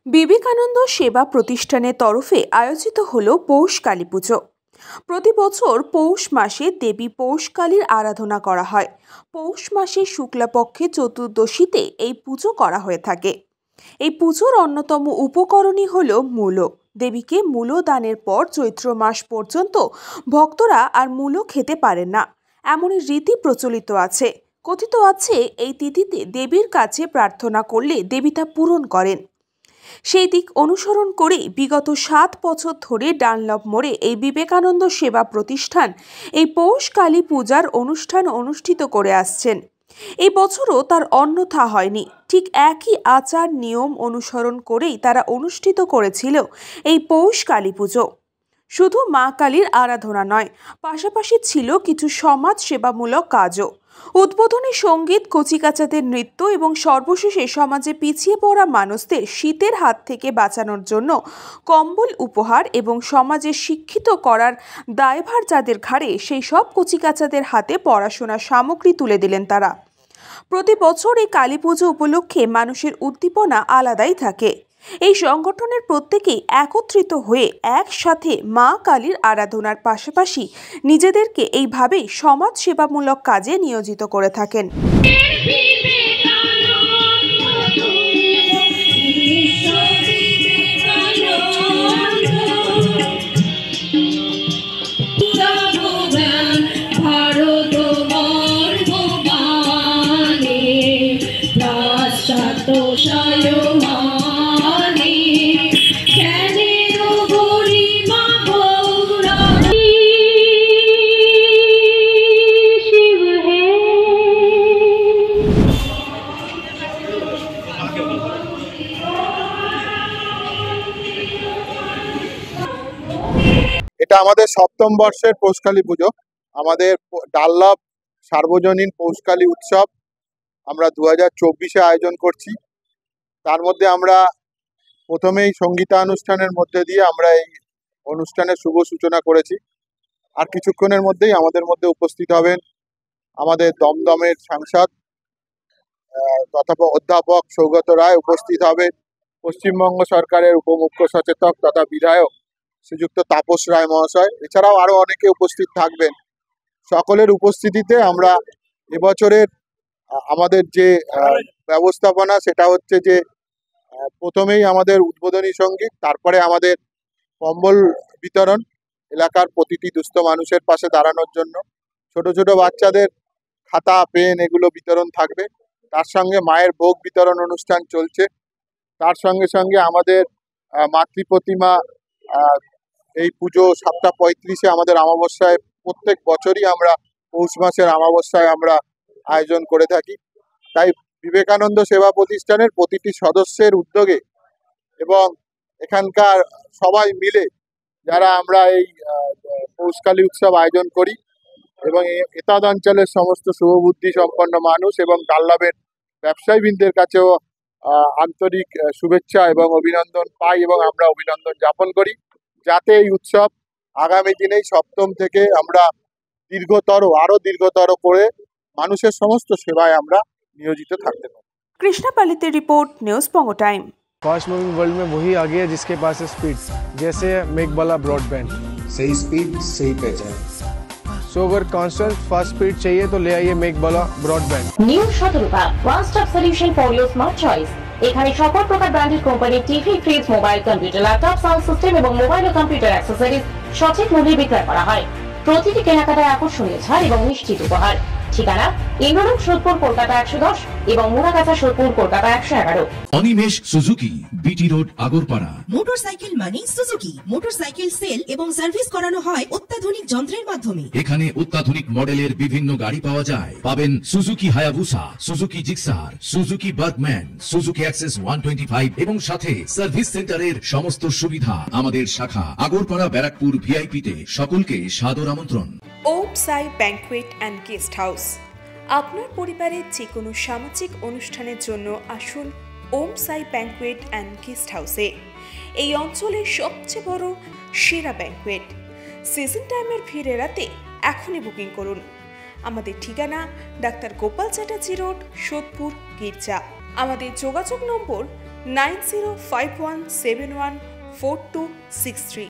বিবেকানন্দ সেবা প্রতিষ্ঠানের তরফে আয়োজিত হল পৌষ কালী পুজো। প্রতি বছর পৌষ মাসে দেবী পৌষকালীর আরাধনা করা হয়। পৌষ মাসের শুক্লাপক্ষে চতুর্দশীতে এই পুজো করা হয়ে থাকে। এই পুজোর অন্যতম উপকরণই হল মূলো। দেবীকে মূলো দানের পর চৈত্র মাস পর্যন্ত ভক্তরা আর মূলো খেতে পারেন না, এমনই রীতি প্রচলিত আছে। কথিত আছে এই তিথিতে দেবীর কাছে প্রার্থনা করলে দেবী তা পূরণ করেন। সেই দিক অনুসরণ করে বিগত 7 বছর ধরে ডানলপ মোড়ে এই বিবেকানন্দ সেবা প্রতিষ্ঠান এই পৌষ কালী পূজার অনুষ্ঠান অনুষ্ঠিত করে আসছেন। এই বছরও তার অন্যথা হয়নি। ঠিক একই আচার নিয়ম অনুসরণ করেই তারা অনুষ্ঠিত করেছিল এই পৌষ কালী পুজো। শুধু মা কালীর আরাধনা নয়, পাশাপাশি ছিল কিছু সমাজ সেবামূলক কাজও। উদ্বোধনী সঙ্গীত, কচিকাচাদের নৃত্য এবং সর্বশেষে সমাজে পিছিয়ে পড়া মানুষদের শীতের হাত থেকে বাঁচানোর জন্য কম্বল উপহার এবং সমাজে শিক্ষিত করার দায়ভার যাদের ঘাড়ে, সেই সব কচিকাচাদের হাতে পড়াশোনার সামগ্রী তুলে দিলেন তারা। প্রতি বছর এই কালী পুজো উপলক্ষে মানুষের উদ্দীপনা আলাদাই থাকে। এই সংগঠনের প্রত্যেকেই একত্রিত হয়ে একসাথে মা কালীর আরাধনার পাশাপাশি নিজেদেরকে এইভাবেই সমাজ সেবামূলক কাজে নিয়োজিত করে থাকেন। এটা আমাদের সপ্তম বর্ষের পৌষকালী পুজো। আমাদের ডানলপ সার্বজনীন পৌষকালী উৎসব আমরা 2024-এ আয়োজন করছি। তার মধ্যে আমরা প্রথমেই সঙ্গীতানুষ্ঠানের মধ্যে দিয়ে আমরা এই অনুষ্ঠানের শুভ সূচনা করেছি। আর কিছুক্ষণের মধ্যেই আমাদের মধ্যে উপস্থিত হবেন আমাদের দমদমের সাংসদ তথা অধ্যাপক সৌগত রায়, উপস্থিত হবে পশ্চিমবঙ্গ সরকারের উপমুখ্য সচেতক তথা বিধায়ক শ্রীযুক্ত তাপস রায় মহাশয়। এছাড়াও আরো অনেকে উপস্থিত থাকবেন। সকলের উপস্থিতিতে আমরা এবছরের আমাদের যে ব্যবস্থাপনা সেটা হচ্ছে যে প্রথমেই আমাদের উদ্বোধনী সঙ্গীত, তারপরে আমাদের কম্বল বিতরণ, এলাকার প্রতিটি দুস্থ মানুষের পাশে দাঁড়ানোর জন্য ছোট ছোট বাচ্চাদের খাতা, পেন এগুলো বিতরণ থাকবে। তার সঙ্গে মায়ের ভোগ বিতরণ অনুষ্ঠান চলছে। তার সঙ্গে সঙ্গে আমাদের মাতৃ প্রতিমা এই পুজো 7:35-এ আমাদের অমাবস্যায়, প্রত্যেক বছরই আমরা পৌষ মাসের অমাবস্যায় আমরা আয়োজন করে থাকি। তাই বিবেকানন্দ সেবা প্রতিষ্ঠানের প্রতিটি সদস্যের উদ্যোগে এবং এখানকার সবাই মিলে যারা আমরা এই পৌষকালী উৎসব আয়োজন করি এবং এতদ অঞ্চলের সমস্ত শুভবুদ্ধি সম্পন্ন মানুষ এবং ডানলপের ব্যবসায়ীবৃন্দের কাছেও আন্তরিক শুভেচ্ছা এবং অভিনন্দন পাই এবং আমরা অভিনন্দন জ্ঞাপন করি, যাতে এই উৎসব আগামী দিনে সপ্তম থেকে আমরা আরো দীর্ঘতর করে মানুষের সমস্ত সেবায় আমরা নিয়োজিত থাকতে পারি। কৃষ্ণা পালিতের রিপোর্ট, নিউজ বঙ্গ টাইম। फास्ट मूविंग वर्ल्ड में वही आगे है जिसके पास है स्पीड, जैसे मेघबाला ब्रॉडबैंड। सही स्पीड सही पहचान। सो अगर कांस्टेंट फास्ट स्पीड चाहिए तो ले आइए Meghbala broadband. New Shatarupa one stop solution for your smart choice. এখানে সকল প্রকার ব্র্যান্ডেড কোম্পানির TV, fridge, mobile, computer, laptop, sound system এবং মোবাইল ও কম্পিউটার অ্যাক্সেসরিজ সঠিক মূল্যে বিক্রয় করা হয়। প্রতিটি কেনাকাটায় আকর্ষণীয় ছাড় এবং নিশ্চিত উপহার। ঠিকানা ইন্দ্রনগর, সোদপুর, কলকাতা 110 এবং Muragachha, Sodepur, Kolkata 111। Animesh Suzuki, BT road, Agarpara. Motorcycle মানে সুজুকি। মোটরসাইকেল সেল এবং সার্ভিস করানো হয় অত্যাধুনিক যন্ত্রের মাধ্যমে। এখানে অত্যাধুনিক মডেলের বিভিন্ন গাড়ি পাওয়া যায়। পাবেন Suzuki Hayabusa, Suzuki Gixxer, Suzuki Bergman, Suzuki access 125 এবং সাথে সার্ভিস সেন্টারের সমস্ত সুবিধা। আমাদের শাখা আগরপাড়া, ব্যারাকপুর ভিআইপি তে। সকলকে সাদর আমন্ত্রণ। ওম সাই ব্যাংকুয়েট অ্যান্ড গেস্ট হাউস। আপনার পরিবারের যে কোনো সামাজিক অনুষ্ঠানের জন্য আসুন ওম সাই ব্যাংকুয়েট অ্যান্ড গেস্ট হাউসে। এই অঞ্চলের সবচেয়ে বড় সেরা ব্যাংকুয়েট। সিজন টাইমের ভিড় এড়াতে এখনই বুকিং করুন। আমাদের ঠিকানা ডাক্তার গোপাল চ্যাটার্জি রোড, সোদপুর, গির্জা। আমাদের যোগাযোগ নম্বর 9051714263।